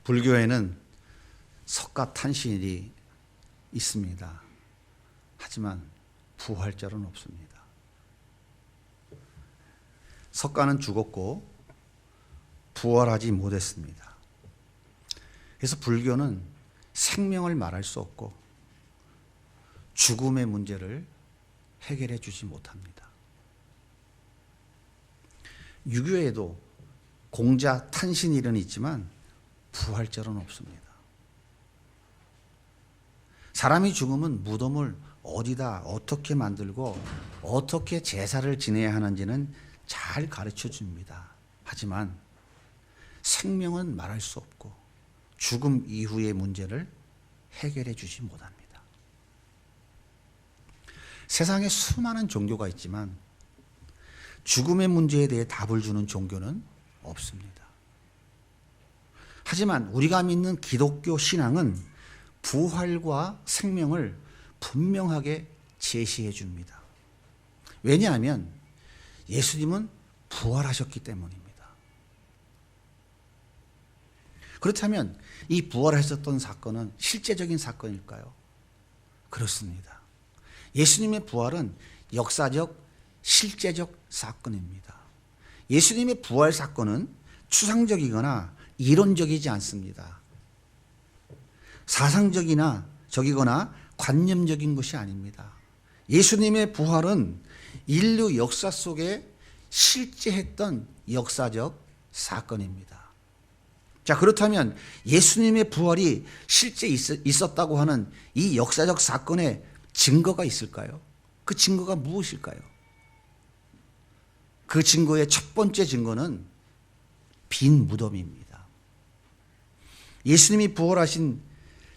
불교에는 석가탄신일이 있습니다. 하지만 부활절은 없습니다. 석가는 죽었고 부활하지 못했습니다. 그래서 불교는 생명을 말할 수 없고 죽음의 문제를 해결해 주지 못합니다. 유교에도 공자 탄신일은 있지만 부활절은 없습니다. 사람이 죽으면 무덤을 어디다 어떻게 만들고 어떻게 제사를 지내야 하는지는 잘 가르쳐 줍니다. 하지만 생명은 말할 수 없고 죽음 이후의 문제를 해결해 주지 못합니다. 세상에 수많은 종교가 있지만 죽음의 문제에 대해 답을 주는 종교는 없습니다. 하지만 우리가 믿는 기독교 신앙은 부활과 생명을 분명하게 제시해 줍니다. 왜냐하면 예수님은 부활하셨기 때문입니다. 그렇다면 이 부활하셨던 사건은 실제적인 사건일까요? 그렇습니다. 예수님의 부활은 역사적, 실제적 사건입니다. 예수님의 부활 사건은 추상적이거나 이론적이지 않습니다. 사상적이나 적이거나 관념적인 것이 아닙니다. 예수님의 부활은 인류 역사 속에 실제했던 역사적 사건입니다. 자, 그렇다면 예수님의 부활이 실제 있었다고 하는 이 역사적 사건에 증거가 있을까요? 그 증거가 무엇일까요? 그 증거의 첫 번째 증거는 빈 무덤입니다. 예수님이 부활하신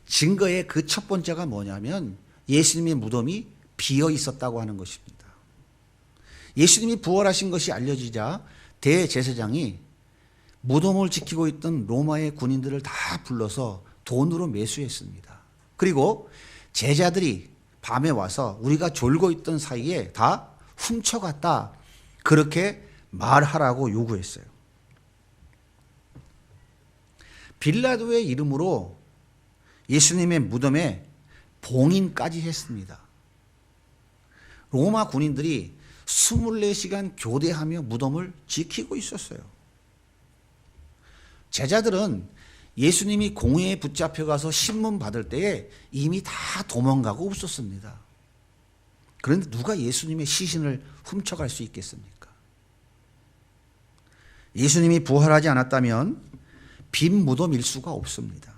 증거의 그 첫 번째가 뭐냐면 예수님의 무덤이 비어 있었다고 하는 것입니다. 예수님이 부활하신 것이 알려지자 대제사장이 무덤을 지키고 있던 로마의 군인들을 다 불러서 돈으로 매수했습니다. 그리고 제자들이 밤에 와서 우리가 졸고 있던 사이에 다 훔쳐갔다, 그렇게 말하라고 요구했어요. 빌라도의 이름으로 예수님의 무덤에 봉인까지 했습니다. 로마 군인들이 24시간 교대하며 무덤을 지키고 있었어요. 제자들은 예수님이 공회에 붙잡혀가서 신문 받을 때에 이미 다 도망가고 없었습니다. 그런데 누가 예수님의 시신을 훔쳐갈 수 있겠습니까? 예수님이 부활하지 않았다면 빈 무덤일 수가 없습니다.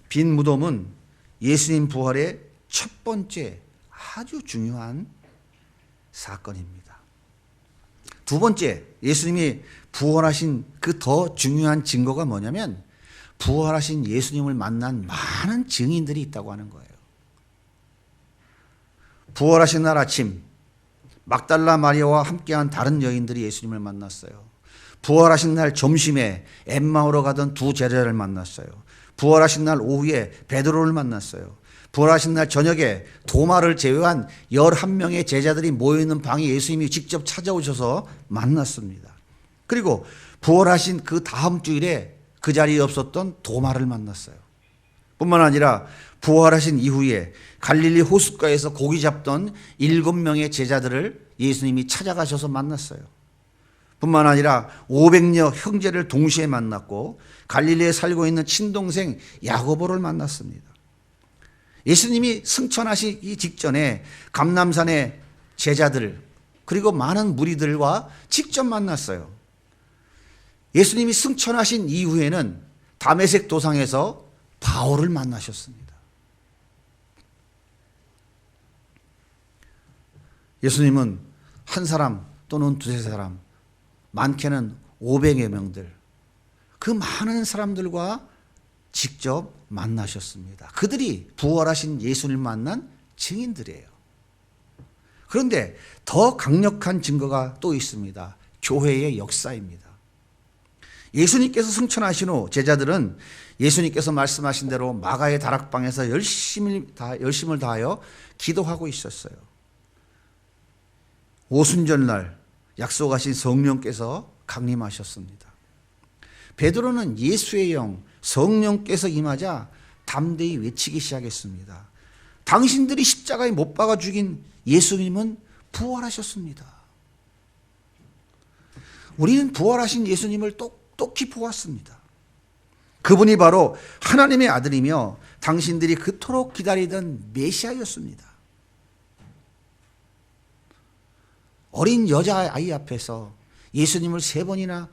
빈 무덤은 예수님 부활의 첫 번째 아주 중요한 사건입니다. 두 번째, 예수님이 부활하신 그 더 중요한 증거가 뭐냐면 부활하신 예수님을 만난 많은 증인들이 있다고 하는 거예요. 부활하신 날 아침 막달라 마리아와 함께한 다른 여인들이 예수님을 만났어요. 부활하신 날 점심에 엠마오로 가던 두 제자를 만났어요. 부활하신 날 오후에 베드로를 만났어요. 부활하신 날 저녁에 도마를 제외한 11명의 제자들이 모여있는 방에 예수님이 직접 찾아오셔서 만났습니다. 그리고 부활하신 그 다음 주일에 그 자리에 없었던 도마를 만났어요. 뿐만 아니라 부활하신 이후에 갈릴리 호숫가에서 고기 잡던 7명의 제자들을 예수님이 찾아가셔서 만났어요. 뿐만 아니라 500여 형제를 동시에 만났고 갈릴리에 살고 있는 친동생 야고보를 만났습니다. 예수님이 승천하시기 직전에 감람산의 제자들 그리고 많은 무리들과 직접 만났어요. 예수님이 승천하신 이후에는 다메섹 도상에서 바울을 만나셨습니다. 예수님은 한 사람 또는 두세 사람, 많게는 500여 명들, 그 많은 사람들과 직접 만나셨습니다. 그들이 부활하신 예수님을 만난 증인들이에요. 그런데 더 강력한 증거가 또 있습니다. 교회의 역사입니다. 예수님께서 승천하신 후 제자들은 예수님께서 말씀하신 대로 마가의 다락방에서 열심을 다하여 기도하고 있었어요. 오순절날 약속하신 성령께서 강림하셨습니다. 베드로는 예수의 영, 성령께서 임하자 담대히 외치기 시작했습니다. 당신들이 십자가에 못 박아 죽인 예수님은 부활하셨습니다. 우리는 부활하신 예수님을 똑똑히 보았습니다. 그분이 바로 하나님의 아들이며 당신들이 그토록 기다리던 메시아였습니다. 어린 여자아이 앞에서 예수님을 3번이나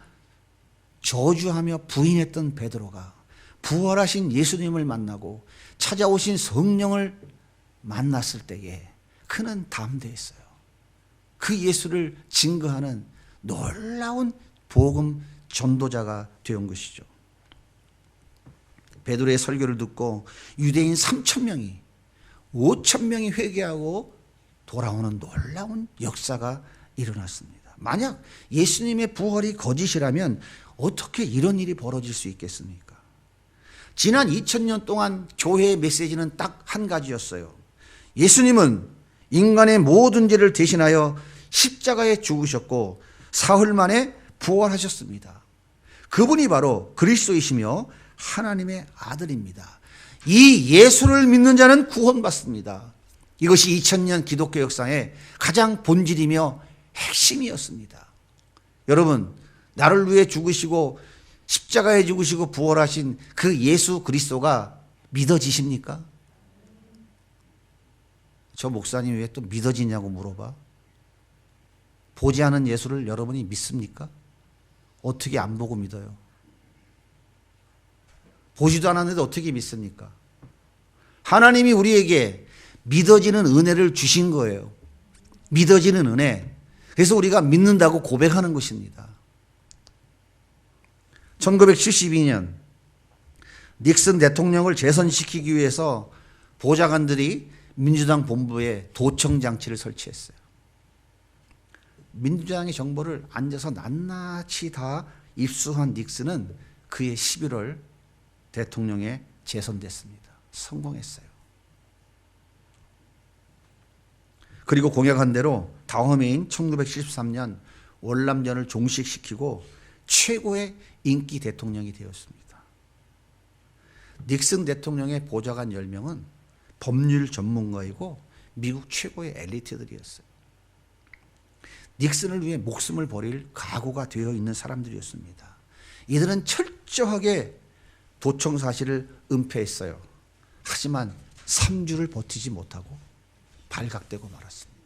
저주하며 부인했던 베드로가 부활하신 예수님을 만나고 찾아오신 성령을 만났을 때에 그는 담대했어요. 그 예수를 증거하는 놀라운 복음 전도자가 되온 것이죠. 베드로의 설교를 듣고 유대인 3,000명이 5,000명이 회개하고 돌아오는 놀라운 역사가 일어났습니다. 만약 예수님의 부활이 거짓이라면 어떻게 이런 일이 벌어질 수 있겠습니까? 지난 2000년 동안 교회의 메시지는 딱 한 가지였어요. 예수님은 인간의 모든 죄를 대신하여 십자가에 죽으셨고 사흘 만에 부활하셨습니다. 그분이 바로 그리스도이시며 하나님의 아들입니다. 이 예수를 믿는 자는 구원받습니다. 이것이 2000년 기독교 역사의 가장 본질이며 핵심이었습니다. 여러분, 나를 위해 죽으시고 십자가에 죽으시고 부활하신 그 예수 그리스도가 믿어지십니까? 저 목사님 왜 또 믿어지냐고 물어봐. 보지 않은 예수를 여러분이 믿습니까? 어떻게 안 보고 믿어요? 보지도 않았는데 어떻게 믿습니까? 하나님이 우리에게 믿어지는 은혜를 주신 거예요. 믿어지는 은혜. 그래서 우리가 믿는다고 고백하는 것입니다. 1972년 닉슨 대통령을 재선시키기 위해서 보좌관들이 민주당 본부에 도청장치를 설치했어요. 민주당의 정보를 앉아서 낱낱이 다 입수한 닉슨은 그해 11월 대통령에 재선됐습니다. 성공했어요. 그리고 공약한 대로 다음 해인 1973년 월남전을 종식시키고 최고의 인기 대통령이 되었습니다. 닉슨 대통령의 보좌관 10명은 법률 전문가이고 미국 최고의 엘리트들이었어요. 닉슨을 위해 목숨을 버릴 각오가 되어 있는 사람들이었습니다. 이들은 철저하게 도청 사실을 은폐했어요. 하지만 3주를 버티지 못하고 발각되고 말았습니다.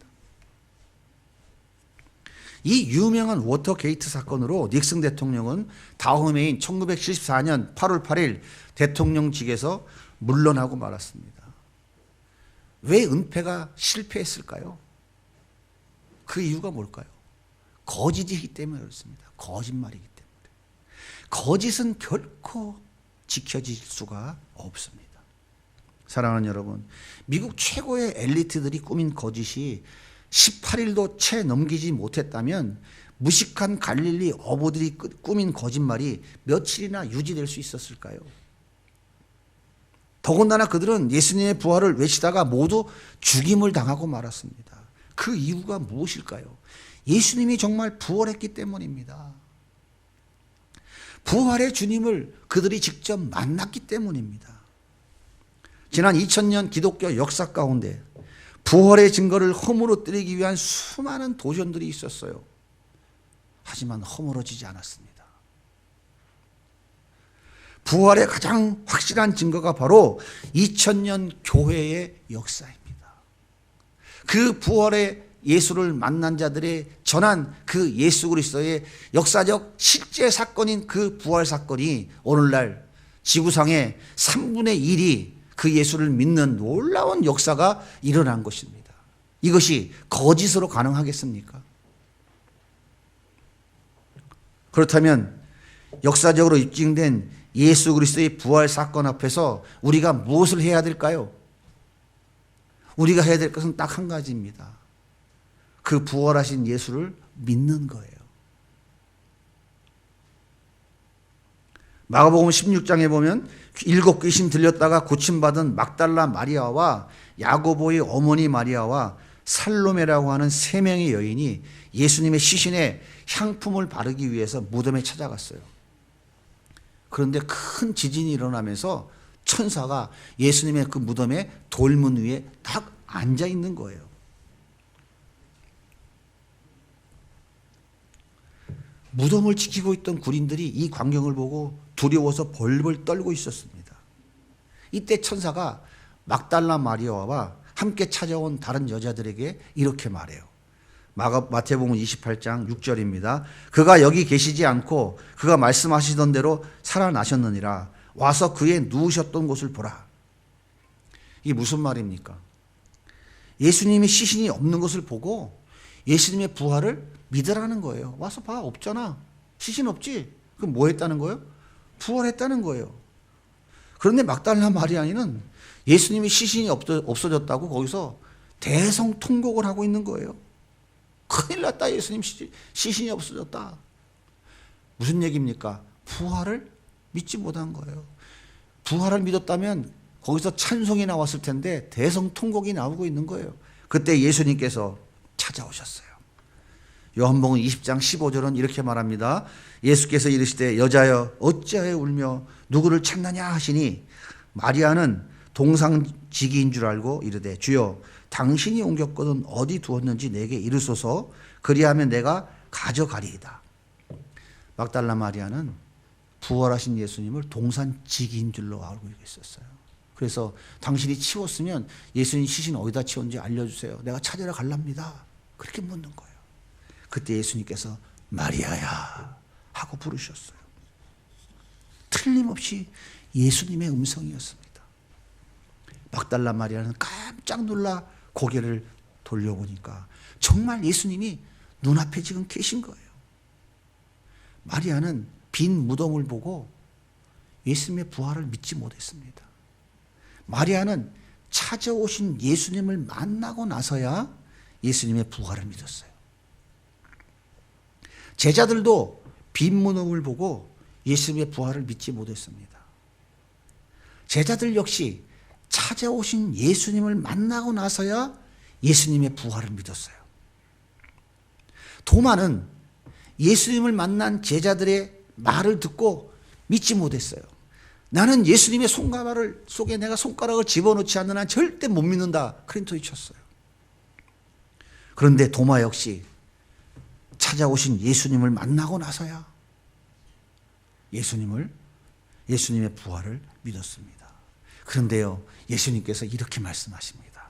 이 유명한 워터게이트 사건으로 닉슨 대통령은 다음 해인 1974년 8월 8일 대통령직에서 물러나고 말았습니다. 왜 은폐가 실패했을까요? 그 이유가 뭘까요? 거짓이기 때문에 그렇습니다. 거짓말이기 때문에. 거짓은 결코 지켜질 수가 없습니다. 사랑하는 여러분, 미국 최고의 엘리트들이 꾸민 거짓이 18일도 채 넘기지 못했다면 무식한 갈릴리 어부들이 꾸민 거짓말이 며칠이나 유지될 수 있었을까요? 더군다나 그들은 예수님의 부활을 외치다가 모두 죽임을 당하고 말았습니다. 그 이유가 무엇일까요? 예수님이 정말 부활했기 때문입니다. 부활의 주님을 그들이 직접 만났기 때문입니다. 지난 2000년 기독교 역사 가운데 부활의 증거를 허물어뜨리기 위한 수많은 도전들이 있었어요. 하지만 허물어지지 않았습니다. 부활의 가장 확실한 증거가 바로 2000년 교회의 역사입니다. 그 부활의 예수를 만난 자들의 전한 그 예수 그리스도의 역사적 실제 사건인 그 부활 사건이 오늘날 지구상의 3분의 1이 그 예수를 믿는 놀라운 역사가 일어난 것입니다. 이것이 거짓으로 가능하겠습니까? 그렇다면 역사적으로 입증된 예수 그리스도의 부활 사건 앞에서 우리가 무엇을 해야 될까요? 우리가 해야 될 것은 딱 한 가지입니다. 그 부활하신 예수를 믿는 거예요. 마가복음 16장에 보면 7 귀신 들렸다가 고침받은 막달라 마리아와 야고보의 어머니 마리아와 살로메라고 하는 3명의 여인이 예수님의 시신에 향품을 바르기 위해서 무덤에 찾아갔어요. 그런데 큰 지진이 일어나면서 천사가 예수님의 그 무덤에 돌문 위에 딱 앉아 있는 거예요. 무덤을 지키고 있던 군인들이 이 광경을 보고 두려워서 벌벌 떨고 있었습니다. 이때 천사가 막달라 마리아와 함께 찾아온 다른 여자들에게 이렇게 말해요. 마태복음 28장 6절입니다. 그가 여기 계시지 않고 그가 말씀하시던 대로 살아나셨느니라. 와서 그의 누우셨던 곳을 보라. 이게 무슨 말입니까? 예수님이 시신이 없는 것을 보고 예수님의 부활을 믿으라는 거예요. 와서 봐, 없잖아. 시신 없지? 그럼 뭐 했다는 거예요? 부활했다는 거예요. 그런데 막달라 마리아는 예수님이 시신이 없어졌다고 거기서 대성통곡을 하고 있는 거예요. 큰일 났다. 예수님 시신이 없어졌다. 무슨 얘기입니까? 부활을 믿지 못한 거예요. 부활을 믿었다면 거기서 찬송이 나왔을 텐데 대성통곡이 나오고 있는 거예요. 그때 예수님께서 찾아오셨어요. 요한복음 20장 15절은 이렇게 말합니다. 예수께서 이르시되 여자여 어찌하여 울며 누구를 찾느냐 하시니 마리아는 동상지기인 줄 알고 이르되 주여 당신이 옮겼거든 어디 두었는지 내게 이르소서 그리하면 내가 가져가리이다. 막달라 마리아는 부활하신 예수님을 동산지기인 줄로 알고 있었어요. 그래서 당신이 치웠으면 예수님 시신 어디다 치웠는지 알려주세요. 내가 찾으러 갈랍니다. 그렇게 묻는 거예요. 그때 예수님께서 마리아야 하고 부르셨어요. 틀림없이 예수님의 음성이었습니다. 막달라 마리아는 깜짝 놀라 고개를 돌려보니까 정말 예수님이 눈앞에 지금 계신 거예요. 마리아는 빈 무덤을 보고 예수님의 부활을 믿지 못했습니다. 마리아는 찾아오신 예수님을 만나고 나서야 예수님의 부활을 믿었어요. 제자들도 빈 무덤을 보고 예수님의 부활을 믿지 못했습니다. 제자들 역시 찾아오신 예수님을 만나고 나서야 예수님의 부활을 믿었어요. 도마는 예수님을 만난 제자들의 말을 듣고 믿지 못했어요. 나는 예수님의 손가락을 속에 내가 손가락을 집어넣지 않는 한 절대 못 믿는다. 크린토이 쳤어요. 그런데 도마 역시 찾아오신 예수님을 만나고 나서야 예수님의 부활을 믿었습니다. 그런데요, 예수님께서 이렇게 말씀하십니다.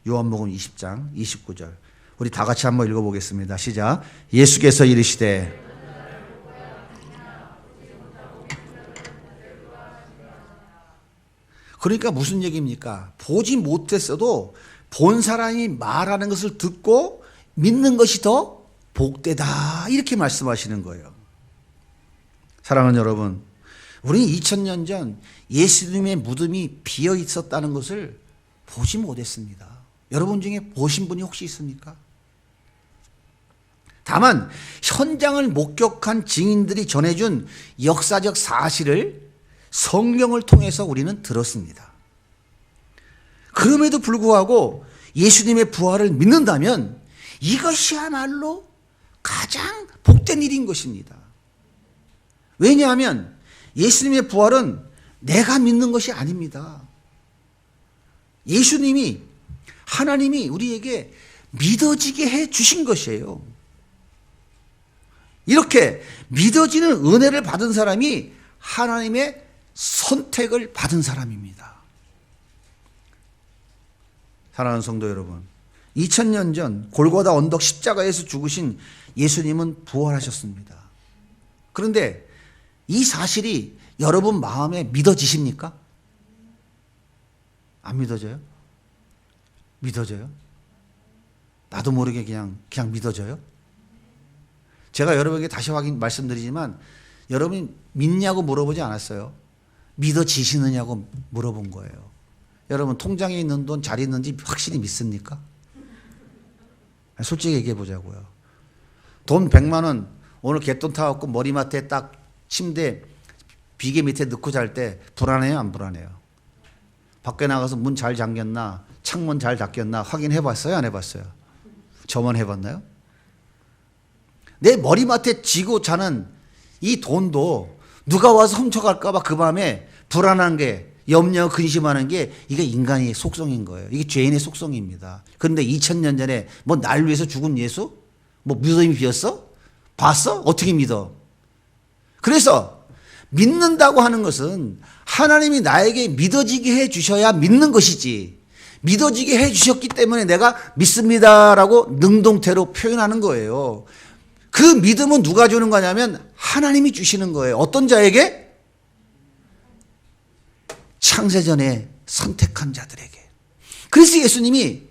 요한복음 20장 29절. 우리 다 같이 한번 읽어보겠습니다. 시작. 예수께서 이르시되 그러니까 무슨 얘기입니까? 보지 못했어도 본 사람이 말하는 것을 듣고 믿는 것이 더 복되다. 이렇게 말씀하시는 거예요. 사랑하는 여러분, 우리는 2000년 전 예수님의 무덤이 비어 있었다는 것을 보지 못했습니다. 여러분 중에 보신 분이 혹시 있습니까? 다만 현장을 목격한 증인들이 전해준 역사적 사실을 성경을 통해서 우리는 들었습니다. 그럼에도 불구하고 예수님의 부활을 믿는다면 이것이야말로 가장 복된 일인 것입니다. 왜냐하면 예수님의 부활은 내가 믿는 것이 아닙니다. 예수님이 하나님이 우리에게 믿어지게 해 주신 것이에요. 이렇게 믿어지는 은혜를 받은 사람이 하나님의 선택을 받은 사람입니다. 사랑하는 성도 여러분, 2000년 전 골고다 언덕 십자가에서 죽으신 예수님은 부활하셨습니다. 그런데 이 사실이 여러분 마음에 믿어지십니까? 안 믿어져요? 믿어져요? 나도 모르게 그냥 믿어져요? 제가 여러분에게 다시 말씀드리지만 여러분이 믿냐고 물어보지 않았어요. 믿어지시느냐고 물어본 거예요. 여러분 통장에 있는 돈 잘 있는지 확실히 믿습니까? 솔직히 얘기해 보자고요. 돈 100만 원 오늘 갯돈 타갖고 머리맡에 딱 침대 비계 밑에 넣고 잘 때 불안해요, 안 불안해요? 밖에 나가서 문 잘 잠겼나 창문 잘 닫혔나 확인해 봤어요, 안 해봤어요? 저만 해봤나요? 내 머리맡에 쥐고 자는 이 돈도 누가 와서 훔쳐갈까 봐 그 밤에 불안한 게, 염려, 근심하는 게 이게 인간의 속성인 거예요. 이게 죄인의 속성입니다. 그런데 2000년 전에 뭐 날 위해서 죽은 예수? 뭐 믿음이 비었어? 봤어? 어떻게 믿어? 그래서 믿는다고 하는 것은 하나님이 나에게 믿어지게 해 주셔야 믿는 것이지, 믿어지게 해 주셨기 때문에 내가 믿습니다라고 능동태로 표현하는 거예요. 그 믿음은 누가 주는 거냐면 하나님이 주시는 거예요. 어떤 자에게? 창세전에 선택한 자들에게. 그래서 예수님이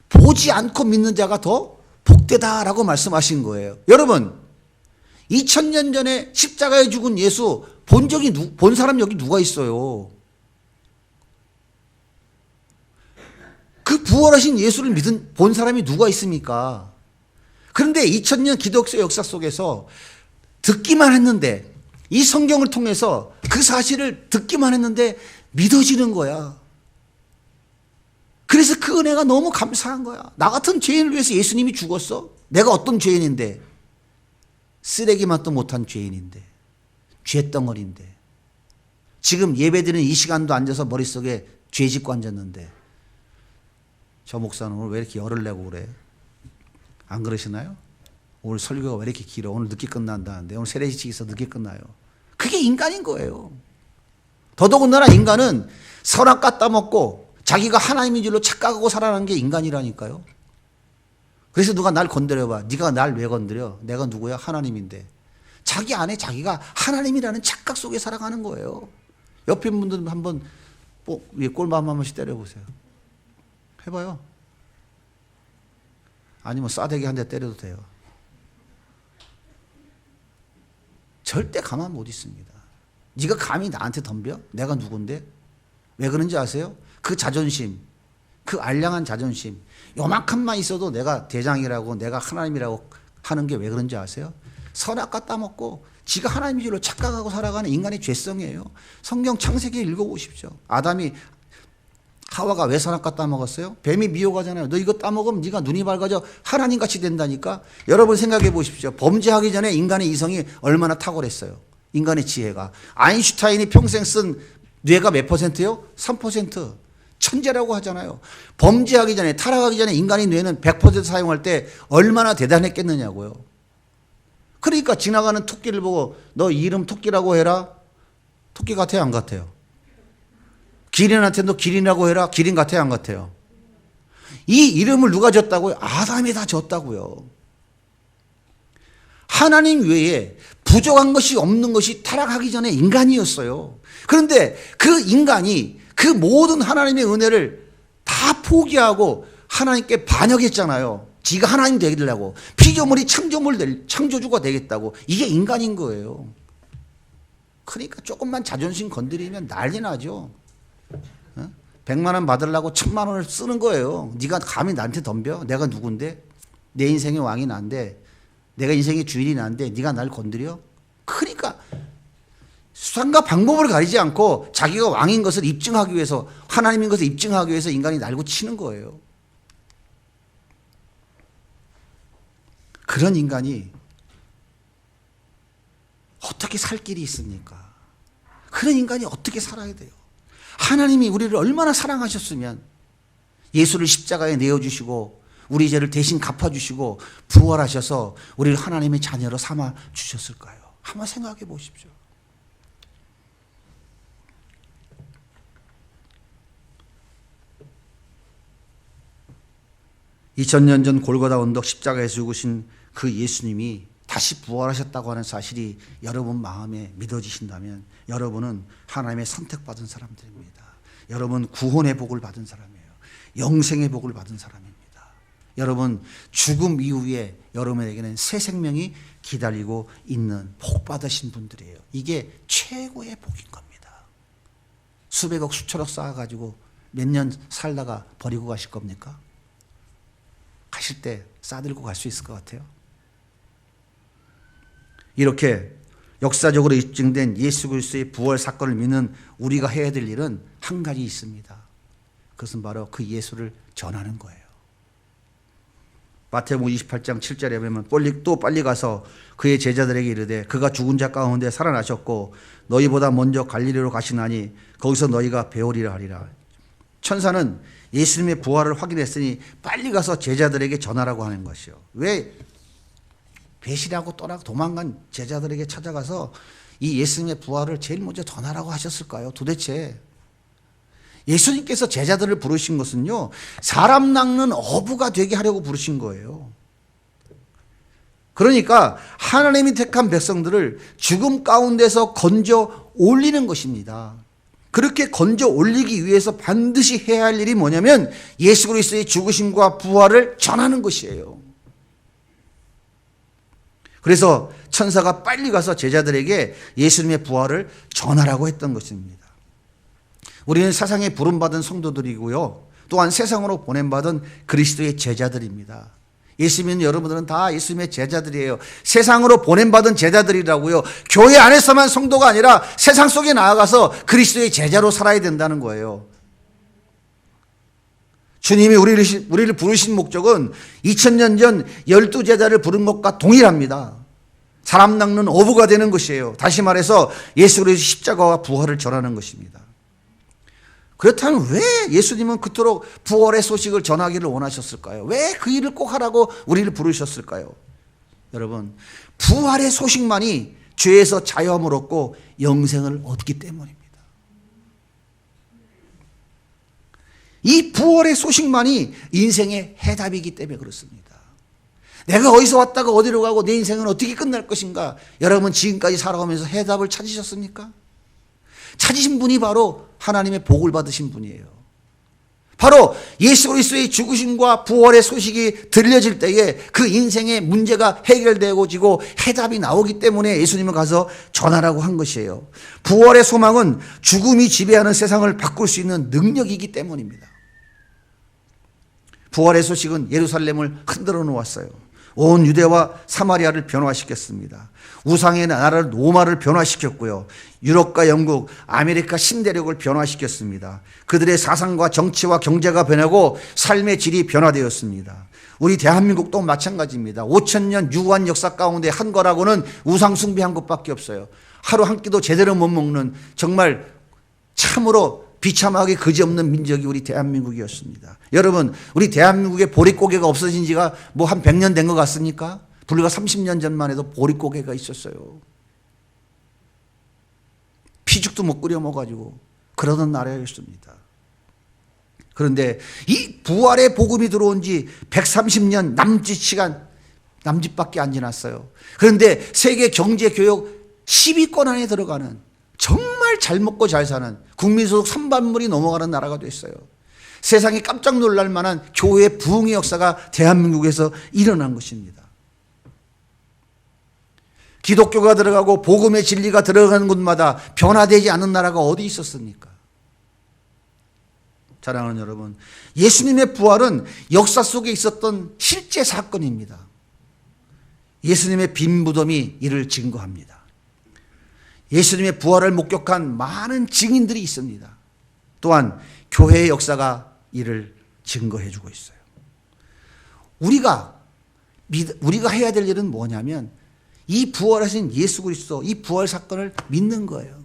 보지 않고 믿는 자가 더 복되다라고 말씀하신 거예요. 여러분, 2000년 전에 십자가에 죽은 예수 본 사람 여기 누가 있어요? 그 부활하신 예수를 본 사람이 누가 있습니까? 그런데 2000년 기독교 역사 속에서 듣기만 했는데, 이 성경을 통해서 그 사실을 듣기만 했는데 믿어지는 거야. 그래서 그 은혜가 너무 감사한 거야. 나 같은 죄인을 위해서 예수님이 죽었어? 내가 어떤 죄인인데? 쓰레기만도 못한 죄인인데, 죄덩어리인데, 지금 예배드리는 이 시간도 앉아서 머릿속에 죄 짓고 앉았는데, 저 목사는 오늘 왜 이렇게 열을 내고 그래? 안 그러시나요? 오늘 설교가 왜 이렇게 길어? 오늘 늦게 끝난다는데, 오늘 세례식 있어 늦게 끝나요. 그게 인간인 거예요. 더더군다나 인간은 선악 따먹고 자기가 하나님인 줄로 착각하고 살아가는 게 인간이라니까요. 그래서 누가 날 건드려봐. 네가 날 왜 건드려? 내가 누구야? 하나님인데. 자기 안에 자기가 하나님이라는 착각 속에 살아가는 거예요. 옆에 분들은 한번 위에 꼴밤 한 번씩 때려보세요. 해봐요. 아니면 싸대기 한 대 때려도 돼요. 절대 가만 못 있습니다. 네가 감히 나한테 덤벼? 내가 누군데? 왜 그런지 아세요? 그 자존심, 그 알량한 자존심, 요만큼만 있어도 내가 대장이라고, 내가 하나님이라고 하는 게 왜 그런지 아세요? 선악과 따먹고 지가 하나님인 줄로 착각하고 살아가는 인간의 죄성이에요. 성경 창세기 읽어보십시오. 아담이 하와가 왜 선악과 따먹었어요? 뱀이 미혹하잖아요. 너 이거 따먹으면 네가 눈이 밝아져 하나님같이 된다니까. 여러분 생각해 보십시오. 범죄하기 전에 인간의 이성이 얼마나 탁월했어요. 인간의 지혜가. 아인슈타인이 평생 쓴 뇌가 몇 %요? 3%. 천재라고 하잖아요. 범죄하기 전에, 타락하기 전에 인간의 뇌는 100% 사용할 때 얼마나 대단했겠느냐고요. 그러니까 지나가는 토끼를 보고 너 이름 토끼라고 해라. 토끼 같아요, 안 같아요? 기린한테 너 기린이라고 해라. 기린 같아요, 안 같아요? 이 이름을 누가 줬다고요? 아담이 다 줬다고요. 하나님 외에 부족한 것이 없는 것이 타락하기 전에 인간이었어요. 그런데 그 인간이 그 모든 하나님의 은혜를 다 포기하고 하나님께 반역했잖아요. 지가 하나님 되려고. 피조물이 창조주가 되겠다고. 이게 인간인 거예요. 그러니까 조금만 자존심 건드리면 난리 나죠. 100만 원 받으려고 1000만 원을 쓰는 거예요. 네가 감히 나한테 덤벼? 내가 누군데? 내 인생의 왕이 난데, 내가 인생의 주인이 난데 네가 날 건드려? 그러니까 수단과 방법을 가리지 않고 자기가 왕인 것을 입증하기 위해서, 하나님인 것을 입증하기 위해서 인간이 날고 치는 거예요. 그런 인간이 어떻게 살 길이 있습니까? 그런 인간이 어떻게 살아야 돼요? 하나님이 우리를 얼마나 사랑하셨으면 예수를 십자가에 내어주시고 우리 죄를 대신 갚아주시고 부활하셔서 우리를 하나님의 자녀로 삼아 주셨을까요? 한번 생각해 보십시오. (2000년) 전 골고다 언덕 십자가에 죽으신 그 예수님이 다시 부활하셨다고 하는 사실이 여러분 마음에 믿어지신다면 여러분은 하나님의 선택받은 사람들입니다. 여러분 구원의 복을 받은 사람이에요. 영생의 복을 받은 사람입니다. 여러분 죽음 이후에 여러분에게는 새 생명이 기다리고 있는 복 받으신 분들이에요. 이게 최고의 복인 겁니다. 수백억 수천억 쌓아가지고 몇 년 살다가 버리고 가실 겁니까? 가실 때 싸들고 갈 수 있을 것 같아요. 이렇게 역사적으로 입증된 예수 그리스도의 부활 사건을 믿는 우리가 해야 될 일은 한 가지 있습니다. 그것은 바로 그 예수를 전하는 거예요. 마태복음 28장 7절에 보면 빨리 가서 그의 제자들에게 이르되 그가 죽은 자 가운데 살아나셨고 너희보다 먼저 갈릴리로 가시나니 거기서 너희가 배우리라 하리라. 천사는 예수님의 부활을 확인했으니 빨리 가서 제자들에게 전하라고 하는 것이요. 왜 배신하고 떠나고 도망간 제자들에게 찾아가서 이 예수님의 부활을 제일 먼저 전하라고 하셨을까요? 도대체 예수님께서 제자들을 부르신 것은요, 사람 낚는 어부가 되게 하려고 부르신 거예요. 그러니까 하나님이 택한 백성들을 죽음 가운데서 건져 올리는 것입니다. 그렇게 건져 올리기 위해서 반드시 해야 할 일이 뭐냐면 예수 그리스도의 죽으심과 부활을 전하는 것이에요. 그래서 천사가 빨리 가서 제자들에게 예수님의 부활을 전하라고 했던 것입니다. 우리는 세상에 부름받은 성도들이고요. 또한 세상으로 보냄받은 그리스도의 제자들입니다. 예수 믿는 여러분들은 다 예수님의 제자들이에요. 세상으로 보냄받은 제자들이라고요. 교회 안에서만 성도가 아니라 세상 속에 나아가서 그리스도의 제자로 살아야 된다는 거예요. 주님이 우리를 부르신 목적은 2000년 전 12제자를 부른 것과 동일합니다. 사람 낚는 어부가 되는 것이에요. 다시 말해서 예수 그리스도의 십자가와 부활을 전하는 것입니다. 그렇다면 왜 예수님은 그토록 부활의 소식을 전하기를 원하셨을까요? 왜 그 일을 꼭 하라고 우리를 부르셨을까요? 여러분, 부활의 소식만이 죄에서 자유함을 얻고 영생을 얻기 때문입니다. 이 부활의 소식만이 인생의 해답이기 때문에 그렇습니다. 내가 어디서 왔다가 어디로 가고 내 인생은 어떻게 끝날 것인가? 여러분 지금까지 살아오면서 해답을 찾으셨습니까? 찾으신 분이 바로 하나님의 복을 받으신 분이에요. 바로 예수 그리스도의 죽으심과 부활의 소식이 들려질 때에 그 인생의 문제가 해결되어지고 해답이 나오기 때문에 예수님은 가서 전하라고 한 것이에요. 부활의 소망은 죽음이 지배하는 세상을 바꿀 수 있는 능력이기 때문입니다. 부활의 소식은 예루살렘을 흔들어 놓았어요. 온 유대와 사마리아를 변화시켰습니다. 우상의 나라를 로마를 변화시켰고요. 유럽과 영국, 아메리카 신대륙을 변화시켰습니다. 그들의 사상과 정치와 경제가 변하고 삶의 질이 변화되었습니다. 우리 대한민국도 마찬가지입니다. 5000년 유구한 역사 가운데 한 거라고는 우상 숭배한 것밖에 없어요. 하루 한 끼도 제대로 못 먹는 정말 참으로 비참하게 그지없는 민족이 우리 대한민국이었습니다. 여러분, 우리 대한민국에 보릿고개가 없어진 지가 뭐 한 100년 된 것 같습니까? 불과 30년 전만 해도 보릿고개가 있었어요. 피죽도 못 끓여 먹어가지고 그러던 나라였습니다. 그런데 이 부활의 복음이 들어온 지 130년 남짓밖에 안 지났어요. 그런데 세계 경제 교역 10위권 안에 들어가는 정말 잘 먹고 잘 사는 국민소득 3반물이 넘어가는 나라가 됐어요. 세상이 깜짝 놀랄 만한 교회의 부흥의 역사가 대한민국에서 일어난 것입니다. 기독교가 들어가고 복음의 진리가 들어가는 곳마다 변화되지 않은 나라가 어디 있었습니까? 사랑하는 여러분, 예수님의 부활은 역사 속에 있었던 실제 사건입니다. 예수님의 빈 무덤이 이를 증거합니다. 예수님의 부활을 목격한 많은 증인들이 있습니다. 또한 교회의 역사가 이를 증거해 주고 있어요. 우리가 해야 될 일은 뭐냐면 이 부활하신 예수 그리스도, 이 부활 사건을 믿는 거예요.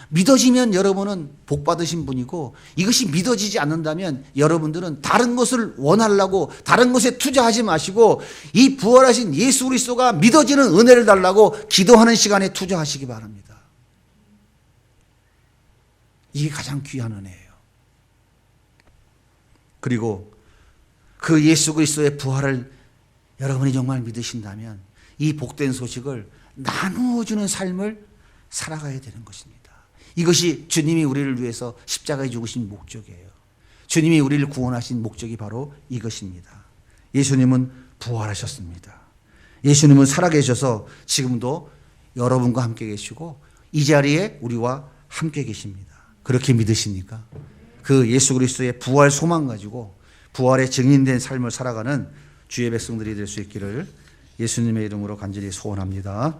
믿어지면 여러분은 복 받으신 분이고, 이것이 믿어지지 않는다면 여러분들은 다른 것을 원하려고 다른 것에 투자하지 마시고 이 부활하신 예수 그리스도가 믿어지는 은혜를 달라고 기도하는 시간에 투자하시기 바랍니다. 이게 가장 귀한 은혜예요. 그리고 그 예수 그리스도의 부활을 여러분이 정말 믿으신다면 이 복된 소식을 나누어주는 삶을 살아가야 되는 것입니다. 이것이 주님이 우리를 위해서 십자가에 죽으신 목적이에요. 주님이 우리를 구원하신 목적이 바로 이것입니다. 예수님은 부활하셨습니다. 예수님은 살아계셔서 지금도 여러분과 함께 계시고 이 자리에 우리와 함께 계십니다. 그렇게 믿으십니까? 그 예수 그리스도의 부활 소망 가지고 부활의 증인된 삶을 살아가는 주의 백성들이 될 수 있기를 예수님의 이름으로 간절히 소원합니다.